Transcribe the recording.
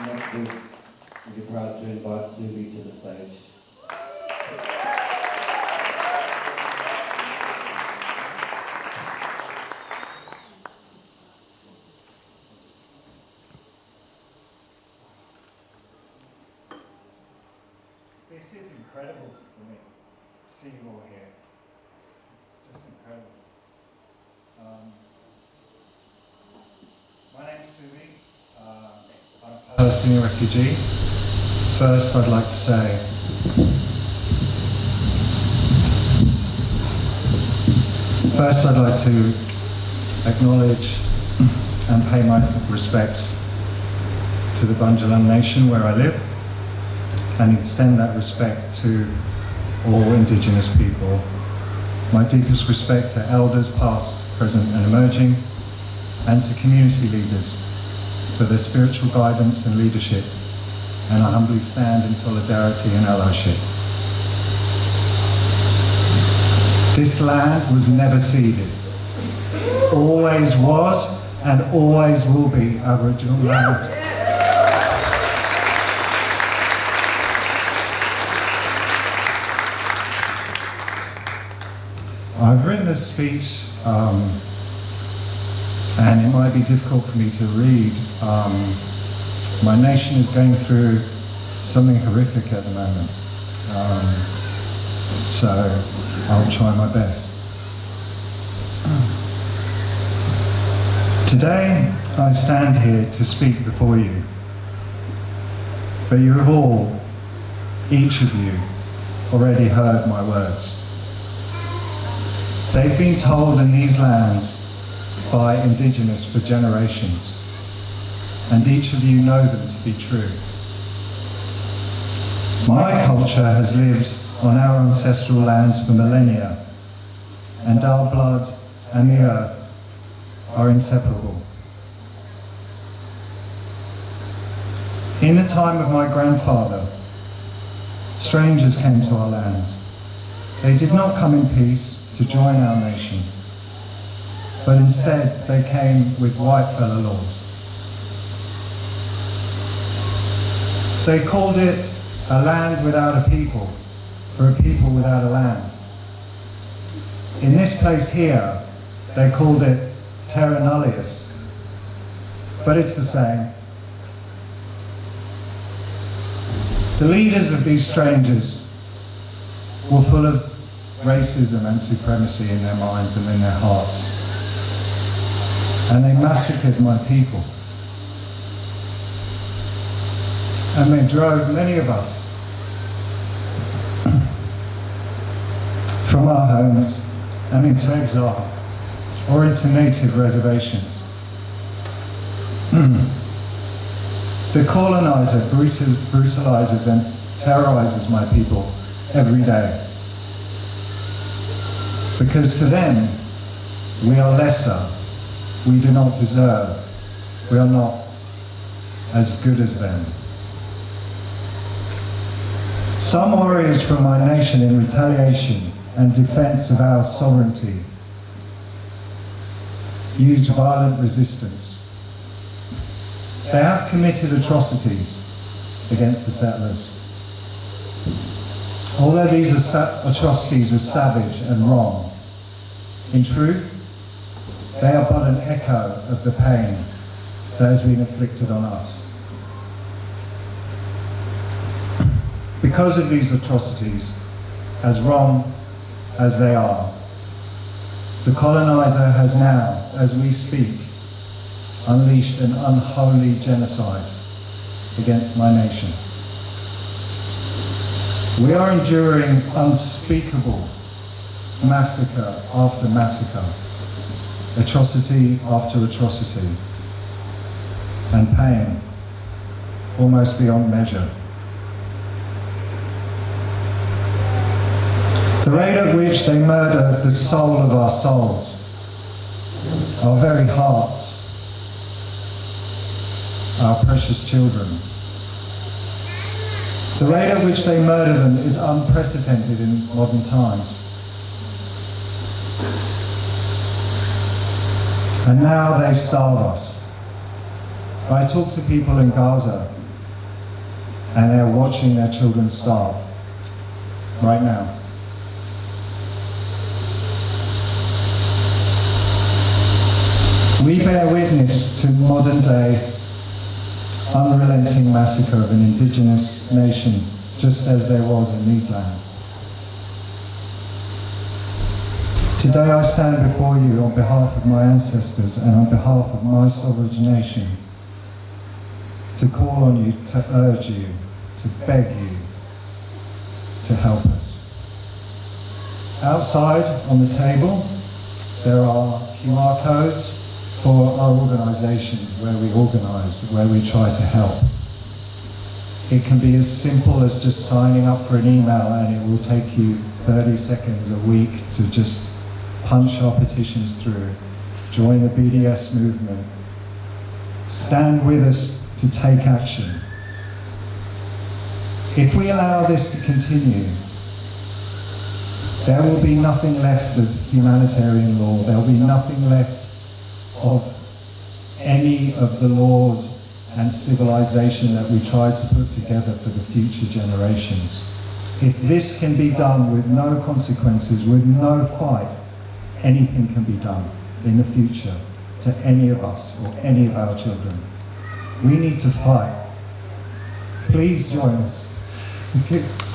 Next week, we'll be proud to invite Subhi to the stage. This is incredible for me, to see you all here. It's just incredible. My name's Subhi. I'm a Palestinian refugee. First, I'd like to say I'd like to acknowledge and pay my respect to the Bunjaland Nation where I live, and extend that respect to all Indigenous people. My deepest respect to elders past, present and emerging, and to community leaders for their spiritual guidance and leadership, and I humbly stand in solidarity and allyship. This land was never ceded. Always was and always will be Aboriginal land. I've written this speech, and it might be difficult for me to read. My nation is going through something horrific at the moment, so I'll try my best. Today, I stand here to speak before you, but you have all, each of you, already heard my words. They've been told in these lands by Indigenous for generations, and each of you know them to be true. My culture has lived on our ancestral lands for millennia, and our blood and the earth are inseparable. In the time of my grandfather, strangers came to our lands. They did not come in peace to join our nation, but instead they came with whitefellow laws. They called it a land without a people, for a people without a land. In this place here, they called it terra nullius, but it's the same. The leaders of these strangers were full of racism and supremacy in their minds and in their hearts, and they massacred my people, and they drove many of us from our homes and into exile or into native reservations. The colonizer brutalizes and terrorizes my people every day, because to them we are lesser, we do not deserve, we are not as good as them. Some warriors from my nation, in retaliation and defense of our sovereignty, use violent resistance. They have committed atrocities against the settlers. Although these atrocities are savage and wrong, in truth, they are but an echo of the pain that has been inflicted on us. Because of these atrocities, as wrong as they are, the colonizer has now, as we speak, unleashed an unholy genocide against my nation. We are enduring unspeakable massacre after massacre, atrocity after atrocity, and pain almost beyond measure. The rate at which they murder the soul of our souls, our very hearts, our precious children. The rate at which they murder them is unprecedented in modern times. And now they starve us. I talk to people in Gaza and they're watching their children starve right now. We bear witness to modern day unrelenting massacre of an indigenous nation, just as there was in these lands. Today I stand before you on behalf of my ancestors and on behalf of my sovereign nation to call on you, to urge you, to beg you to help us. Outside on the table there are QR codes for our organisations where we organise, where we try to help. It can be as simple as just signing up for an email, and it will take you 30 seconds a week to just punch our petitions through, join the BDS movement, stand with us to take action. If we allow this to continue, there will be nothing left of humanitarian law, there will be nothing left of any of the laws and civilization that we try to put together for the future generations. If this can be done with no consequences, with no fight, anything can be done in the future to any of us or any of our children. We need to fight. Please join us. Thank you.